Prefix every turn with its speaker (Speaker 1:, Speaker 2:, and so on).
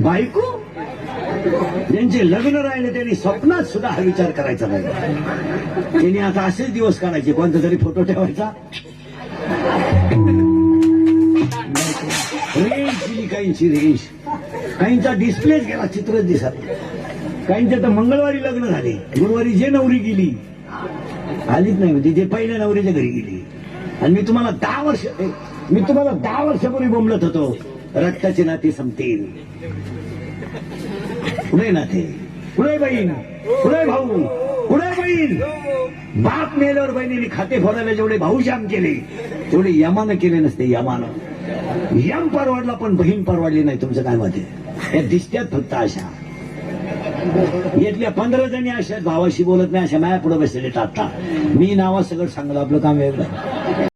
Speaker 1: बायको ज्यांचे लग्न राहिले त्यांनी स्वप्नात सुद्धा हा विचार करायचा नाही. त्यांनी आता असेच दिवस काढायचे, कोणता तरी फोटो ठेवायचा, रेंज दिली काहींची, रेंज काहींचा डिस्प्लेच गेला, चित्रच दिसत. काहींच्या तर मंगळवारी लग्न झाले, गुरुवारी जे नवरी गेली आलीच नाही होती, ते पहिल्या नवरीच्या घरी गेली. आणि मी तुम्हाला 10 वर्षापूर्वी बोंबलत होतो, रक्ताचे नाते संपतील. पुढे नाते, पुढे बहीण, पुढे भाऊ, पुढे बहीण. बाप मेल्यावर बहिणीने खाते फोडायला जेवढे भाऊश्याम केले तेवढे यमानं केले नसते. यमानं यम परवाडला पण बहीण परवाडली नाही. तुमचं काय मत आहे? या दिसत्यात फक्त अशा. यातल्या 15 जणी अशा भावाशी बोलत नाही, अशा माया पुढे बसलेले टाकता. मी नावा सगळं सांगलं, आपलं काम वेगळं.